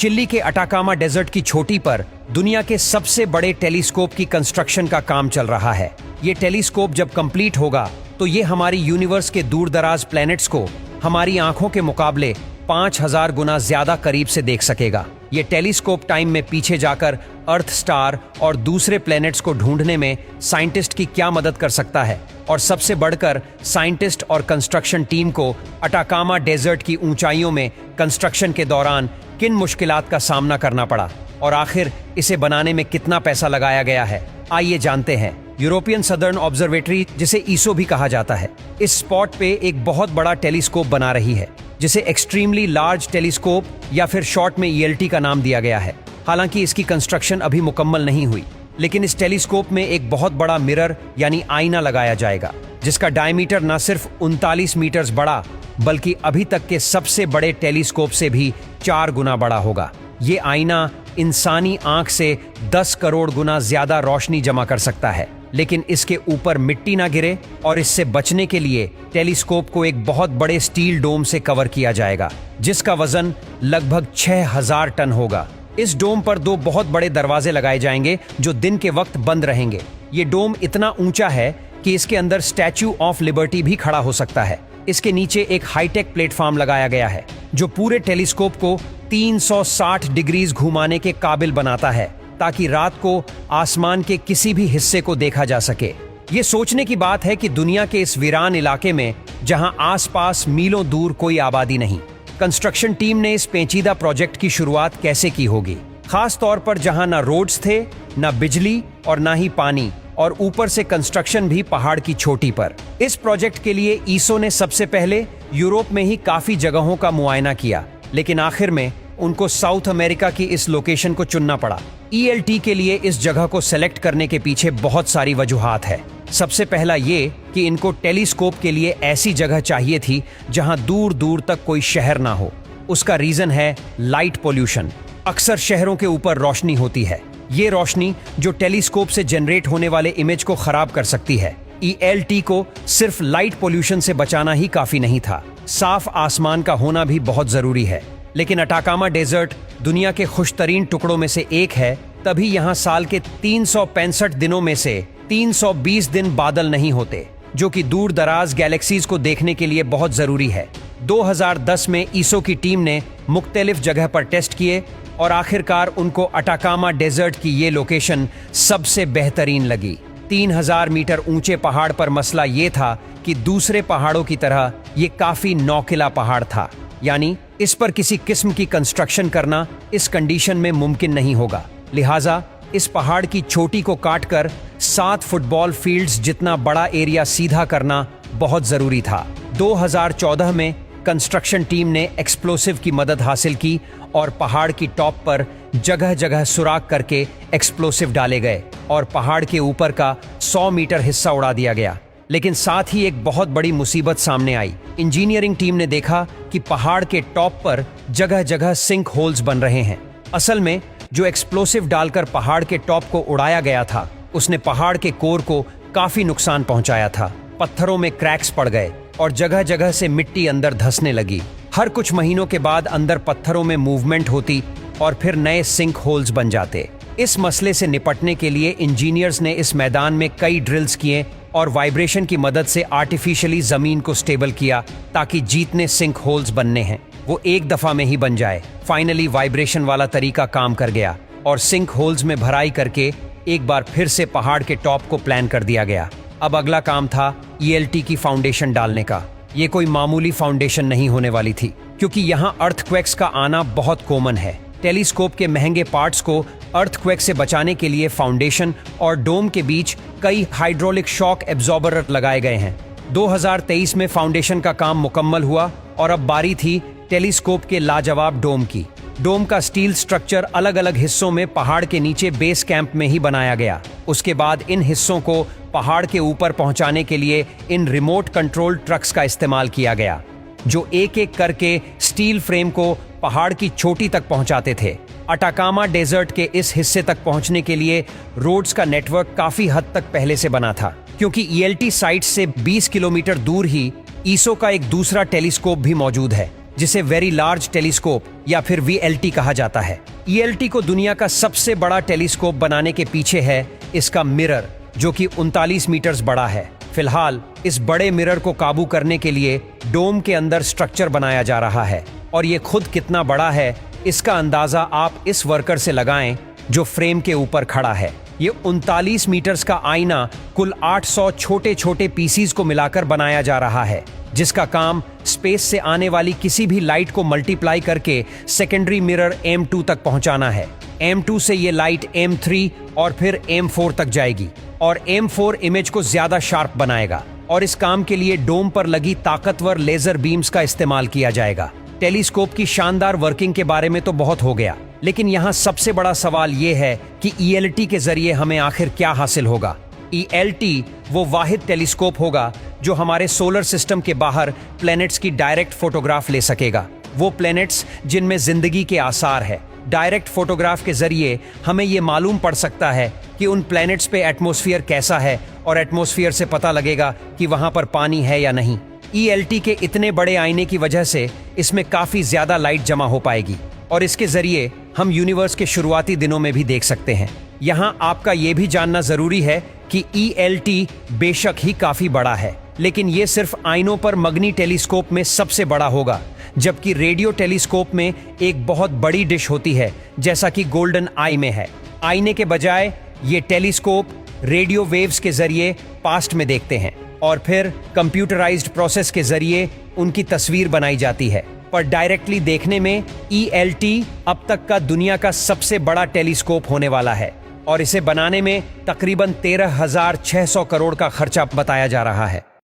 Chilli के Atacama desert की चोटी पर दुनिया के सबसे बड़े टेलीस्कोप की कंस्ट्रक्शन का काम चल रहा है। ये टेलीस्कोप जब कंप्लीट होगा तो ये हमारी यूनिवर्स के दूर दराज प्लैनेट्स को हमारी आंखों के मुकाबले 5000 गुना ज्यादा करीब से देख सकेगा। ये टेलीस्कोप टाइम में पीछे जाकर अर्थ, स्टार और दूसरे प्लैनेट्स को ढूंढने में साइंटिस्ट की क्या मदद कर सकता है, और सबसे बढ़कर साइंटिस्ट और कंस्ट्रक्शन टीम को अटाकामा डेजर्ट की ऊंचाइयों में कंस्ट्रक्शन के दौरान किन मुश्किलात का सामना करना पड़ा और आखिर इसे बनाने में कितना पैसा लगाया गया है, आइए जानते हैं। यूरोपियन सदर्न ऑब्जर्वेटरी, जिसे ईसो भी कहा जाता है, इस स्पॉट पे एक बहुत बड़ा टेलीस्कोप बना रही है, जिसे एक्सट्रीमली लार्ज टेलीस्कोप या फिर शॉर्ट में ELT का नाम दिया गया है। हालांकि इसकी कंस्ट्रक्शन अभी मुकम्मल नहीं हुई, लेकिन इस टेलीस्कोप में एक बहुत बड़ा मिरर यानी आईना लगाया जाएगा, जिसका डायमीटर न सिर्फ 39 मीटर्स बड़ा बल्कि अभी तक के सबसे बड़े टेलीस्कोप से भी 4 गुना बड़ा होगा। ये आईना इंसानी आंख से 10 करोड़ गुना ज्यादा रोशनी जमा कर सकता है, लेकिन इसके ऊपर मिट्टी ना गिरे और इससे बचने के लिए टेलीस्कोप को एक बहुत बड़े स्टील डोम से कवर किया जाएगा, जिसका वजन लगभग 6000 टन होगा। इस डोम पर 2 बहुत बड़े दरवाजे लगाए जाएंगे जो दिन के वक्त बंद रहेंगे। ये डोम इतना ऊंचा है कि इसके अंदर स्टैच्यू ऑफ लिबर्टी भी खड़ा हो सकता है। इसके नीचे एक हाईटेक प्लेटफॉर्म लगाया गया है जो पूरे टेलीस्कोप को 360 डिग्रीज घुमाने के काबिल बनाता है, ताकि रात को आसमान के किसी भी हिस्से को देखा जा सके। ये सोचने की बात है कि दुनिया के इस वीरान इलाके में, जहां आसपास मीलों दूर कोई आबादी नहीं, कंस्ट्रक्शन टीम ने इस पेचीदा प्रोजेक्ट की शुरुआत कैसे की होगी, खास तौर पर जहां ना रोड्स थे, ना बिजली और ना ही पानी, और ऊपर से कंस्ट्रक्शन भी पहाड़ की चोटी पर। इस प्रोजेक्ट के लिए ईसो ने सबसे पहले यूरोप में ही काफी जगहों का मुआयना किया, लेकिन आखिर में उनको साउथ अमेरिका की इस लोकेशन को चुनना पड़ा। ELT के लिए इस जगह को सेलेक्ट करने के पीछे बहुत सारी वजूहात है। सबसे पहला ये कि इनको टेलीस्कोप के लिए ऐसी जगह चाहिए थी जहां दूर दूर तक कोई शहर ना हो। उसका रीजन है लाइट पोल्यूशन। अक्सर शहरों के ऊपर रोशनी होती है। ये रोशनी जो टेलीस्कोप से जनरेट होने वाले इमेज को खराब कर सकती है। ELT को सिर्फ लाइट पोल्यूशन से बचाना ही काफी नहीं था, साफ आसमान का होना भी बहुत जरूरी है। लेकिन अटाकामा डेजर्ट दुनिया के खुशतरीन टुकड़ों में से एक है, तभी यहाँ साल के 365 दिनों में से 320 दिन बादल नहीं होते, जो कि दूर दराज गैलेक्सीज को देखने के लिए बहुत जरूरी है। 2010 में ईसो की टीम ने मुख्तलिफ जगह पर टेस्ट किए और आखिरकार उनको अटाकामा डेजर्ट की ये लोकेशन सबसे बेहतरीन लगी। 3000 मीटर ऊंचे पहाड़ पर मसला ये था कि दूसरे पहाड़ों की तरह ये काफी नौकिला पहाड़ था, यानी इस पर किसी किस्म की कंस्ट्रक्शन करना इस कंडीशन में मुमकिन नहीं होगा। लिहाजा इस पहाड़ की चोटी को काटकर 7 फुटबॉल फील्ड्स जितना बड़ा एरिया सीधा करना बहुत जरूरी था। 2014 में कंस्ट्रक्शन टीम ने एक्सप्लोसिव की मदद हासिल की और पहाड़ की टॉप पर जगह जगह सुराख करके एक्सप्लोसिव डाले गए और पहाड़ के ऊपर का 100 मीटर हिस्सा उड़ा दिया गया। लेकिन साथ ही एक बहुत बड़ी मुसीबत सामने आई। इंजीनियरिंग टीम ने देखा कि पहाड़ के टॉप पर जगह जगह सिंक होल्स बन रहे हैं। असल में जो एक्सप्लोसिव डालकर पहाड़ के टॉप को उड़ाया गया था, उसने पहाड़ के कोर को काफी नुकसान पहुंचाया था। पत्थरों में क्रैक्स पड़ गए और जगह जगह से मिट्टी अंदर धंसने लगी। हर कुछ महीनों के बाद अंदर पत्थरों में मूवमेंट होती और फिर नए सिंक होल्स बन जाते। इस मसले से निपटने के लिए इंजीनियर्स ने इस मैदान में कई ड्रिल्स किए और वाइब्रेशन की मदद से आर्टिफिशियली जमीन को स्टेबल किया, ताकि जितने सिंक होल्स बनने हैं वो एक दफा में ही बन जाए। फाइनली वाइब्रेशन वाला तरीका काम कर गया और सिंक होल्स में भराई करके एक बार फिर से पहाड़ के टॉप को प्लान कर दिया गया। अब अगला काम था ELT की फाउंडेशन डालने का। ये कोई मामूली फाउंडेशन नहीं होने वाली थी, क्योंकि यहाँ अर्थक्वेक्स का आना बहुत कॉमन है। टेलीस्कोप के महंगे पार्ट्स को अर्थक्वेक से बचाने के लिए फाउंडेशन और डोम के बीच कई हाइड्रोलिक शॉक एब्जॉर्बर लगाए गए हैं। 2023 में फाउंडेशन का काम मुकम्मल हुआ और अब बारी थी टेलीस्कोप के लाजवाब डोम की। डोम का स्टील स्ट्रक्चर अलग अलग हिस्सों में पहाड़ के नीचे बेस कैंप में ही बनाया गया। उसके बाद इन हिस्सों को पहाड़ के ऊपर पहुंचाने के लिए इन रिमोट कंट्रोल ट्रक्स का इस्तेमाल किया गया, जो एक एक करके स्टील फ्रेम को पहाड़ की चोटी तक पहुंचाते थे। अटाकामा डेजर्ट के इस हिस्से तक पहुंचने के लिए रोड्स का नेटवर्क काफी हद तक पहले से बना था, क्योंकि ELT साइट से 20 किलोमीटर दूर ही ईसो का एक दूसरा टेलीस्कोप भी मौजूद है, जिसे वेरी लार्ज टेलीस्कोप या फिर VLT कहा जाता है। ELT को दुनिया का सबसे बड़ा टेलीस्कोप बनाने के पीछे है इसका मिरर, जो कि 39 मीटर्स बड़ा है। फिलहाल इस बड़े मिरर को काबू करने के लिए डोम के अंदर स्ट्रक्चर बनाया जा रहा है, और ये खुद कितना बड़ा है इसका अंदाजा आप इस वर्कर से लगाएं जो फ्रेम के ऊपर खड़ा है। ये 39 मीटर्स का आईना कुल 800 छोटे छोटे पीसीज को मिलाकर बनाया जा रहा है, जिसका काम स्पेस से आने वाली किसी भी लाइट को मल्टीप्लाई करके सेकेंडरी मिरर M2 तक पहुंचाना है। M2 से ये लाइट M3 और फिर M4 तक जाएगी, और M4 इमेज को ज्यादा शार्प बनाएगा, और इस काम के लिए डोम पर लगी ताकतवर लेजर बीम्स का इस्तेमाल किया जाएगा। टेलीस्कोप की शानदार वर्किंग के बारे में तो बहुत हो गया, लेकिन यहाँ सबसे बड़ा सवाल ये है कि ELT के जरिए हमें आखिर क्या हासिल होगा। ELT वो वाहिद टेलीस्कोप होगा जो हमारे सोलर सिस्टम के बाहर प्लैनेट्स की डायरेक्ट फोटोग्राफ ले सकेगा। वो प्लैनेट्स जिनमें जिंदगी के आसार है। डायरेक्ट फोटोग्राफ के जरिए हमें ये मालूम पड़ सकता है कि उन प्लैनेट्स पे एटमॉस्फेयर कैसा है, और एटमॉस्फेयर से पता लगेगा कि वहां पर पानी है या नहीं। ELT के इतने बड़े आईने की वजह से इसमें काफी ज्यादा लाइट जमा हो पाएगी, और इसके जरिए हम यूनिवर्स के शुरुआती दिनों में भी देख सकते हैं। यहाँ आपका ये भी जानना जरूरी है कि ELT बेशक ही काफी बड़ा है, लेकिन ये सिर्फ आईनों पर मगनी टेलीस्कोप में सबसे बड़ा होगा, जबकि रेडियो टेलीस्कोप में एक बहुत बड़ी डिश होती है, जैसा कि गोल्डन आई में है। आईने के बजाय ये टेलीस्कोप रेडियो वेव्स के जरिए पास्ट में देखते हैं, और फिर कंप्यूटराइज्ड प्रोसेस के जरिए उनकी तस्वीर बनाई जाती है। पर डायरेक्टली देखने में ELT अब तक का दुनिया का सबसे बड़ा टेलीस्कोप होने वाला है, और इसे बनाने में तकरीबन 13,600 करोड़ का खर्चा बताया जा रहा है।